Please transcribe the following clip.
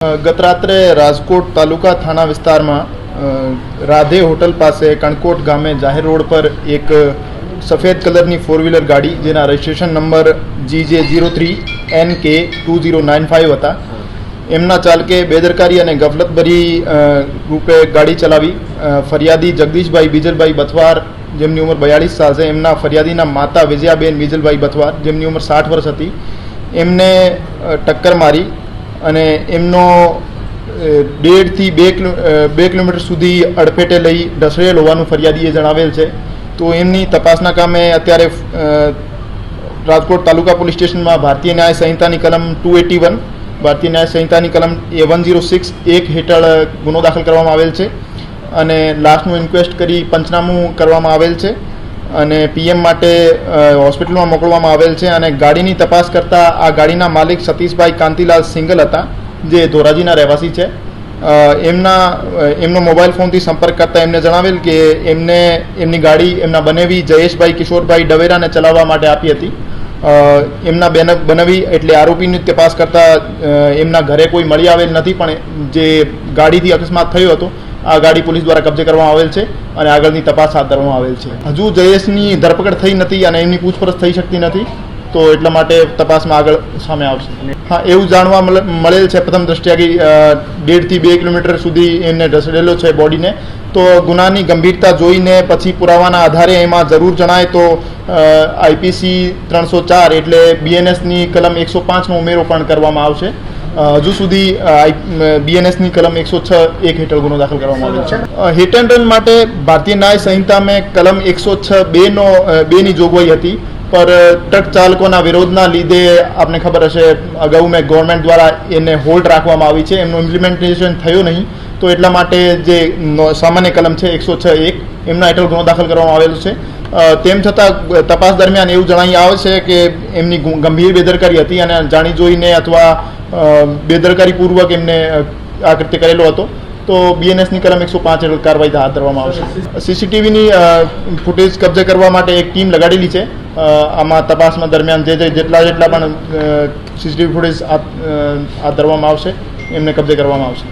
ગત રાત્રે રાજકોટ તાલુકા થાના વિસ્તારમાં રાધે હોટલ પાસે કણકોટ ગામે જાહેર રોડ પર એક સફેદ કલરની ફોર વ્હીલર ગાડી જેના રજિસ્ટ્રેશન નંબર GJ03NK2095 હતા. એમના ચાલકે બેદરકારી અને ગફલતભરી રૂપે ગાડી ચલાવી ફરિયાદી જગદીશભાઈ બીજલભાઈ બથવાર જેમની ઉંમર 42 સાલ છે, એમના ફરિયાદીના માતા વિજયાબેન બીજલભાઈ બથવાર જેમની ઉંમર 60 વર્ષ હતી, એમને ટક્કર મારી અને એમનો 1.5 થી 2 કિલોમીટર સુધી અડફેટે લઈ ઢસડેલ હોવાનું ફરિયાદીએ જણાવેલ છે. તો એમની તપાસના કામે અત્યારે રાજકોટ તાલુકા પોલીસ સ્ટેશનમાં ભારતીય ન્યાય સંહિતાની કલમ 281, ભારતીય ન્યાય સંહિતાની કલમ 106(1) હેઠળ ગુનો દાખલ કરવામાં આવેલ છે અને લાશનું ઇન્ક્વેસ્ટ કરી પંચનામું કરવામાં આવેલ છે અને પીએમ માટે હોસ્પિટલમાં મોકલવામાં આવેલ છે. અને ગાડીની તપાસ કરતાં આ ગાડીના માલિક સતીશભાઈ કાંતિલાલ સિંગલ હતા, જે ધોરાજીના રહેવાસી છે. એમનો મોબાઈલ ફોનથી સંપર્ક કરતાં એમને જણાવેલ કે એમની ગાડી એમના બનેવી જયેશભાઈ કિશોરભાઈ ડવેરાને ચલાવવા માટે આપી હતી. એમના બનેવી એટલે આરોપીની તપાસ કરતાં એમના ઘરે કોઈ મળી આવેલ નથી, પણ જે ગાડીથી અકસ્માત થયો હતો આ ગાડી પોલીસ દ્વારા કબજે કરવામાં આવેલ છે અને આગળની તપાસ હાથ ધરવામાં આવેલ છે. હજુ જયેશની ધરપકડ થઈ નથી અને એમની પૂછપરછ થઈ શકતી નથી, તો એટલા માટે તપાસમાં આગળ સામે આવશે. હા, એવું જાણવા મળેલ છે પ્રથમ દ્રષ્ટિએ 1.5 થી 2 કિલોમીટર સુધી એમને ઢસડેલો છે બોડીને. તો ગુનાની ગંભીરતા જોઈને પછી પુરાવાના આધારે એમાં જરૂર જણાય તો IPC 304 એટલે BNSની કલમ 105નો ઉમેરો પણ કરવામાં આવશે. હજુ સુધી BNSની કલમ 106(1) હેઠળ ગુનો દાખલ કરવામાં આવ્યો છે. હિટ એન્ડ રન માટે ભારતીય ન્યાય સંહિતામાં કલમ 106(2)ની જોગવાઈ હતી, પર ટ્રક ચાલકોના વિરોધના લીધે આપને ખબર હશે અગાઉ ગવર્મેન્ટ દ્વારા એને હોલ્ડ રાખવામાં આવી છે, એમનું ઇમ્પ્લિમેન્ટેશન થયું નહીં. તો એટલા માટે જે સામાન્ય કલમ છે 106(1) એમના હેઠળ ગુનો દાખલ કરવામાં આવેલો છે. તેમ છતાં તપાસ દરમિયાન એવું જણાઈ આવે છે કે એમની ગંભીર બેદરકારી હતી અને જાણી જોઈને અથવા બેદરકારીપૂર્વક એમને આ કૃત્ય કરેલો હતો. તો BNSની કલમ 105 હેઠળ કાર્યવાહી હાથ ધરવામાં આવશે. CCTVની ફૂટેજ કબજે કરવા માટે એક ટીમ લગાડેલી છે. આમાં તપાસમાં દરમિયાન જેટલા પણ CCTV ફૂટેજ હાથ ધરવામાં આવશે એમને કબજે કરવામાં આવશે.